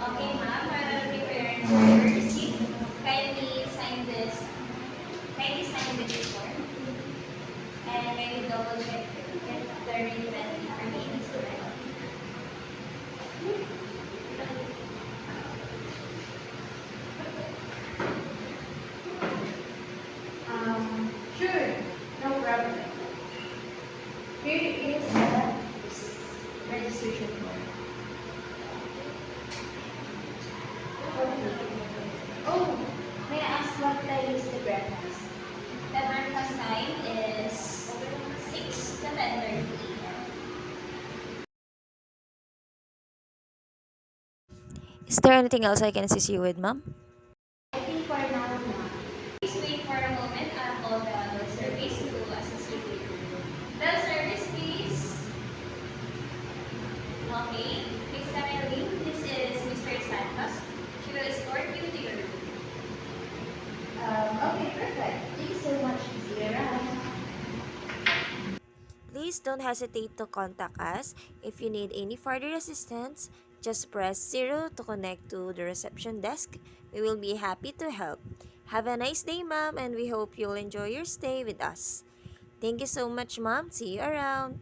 Okay, ma'am. Prepare your receipt. Kindly sign this form. And kindly double check if the relevant information is correct. Sure, no problem. Here is the registration form. Oh, may I ask what time is the breakfast? The breakfast time is 6 to 10:30 a.m. Is there anything else I can assist you with, ma'am? I think for now, ma'am. Please wait for a moment. I'll call the bell service to assist you with your room. Bell service, please. Okay. Miss Cameline, this is Mr. Santos. She will escort you to your room. Okay, perfect. Thank you so much, Miss Vera. Please don't hesitate to contact us. If you need any further assistance, just press 0 to connect to the reception desk. We will be happy to help. Have a nice day, ma'am, and we hope you'll enjoy your stay with us. Thank you so much, ma'am. See you around.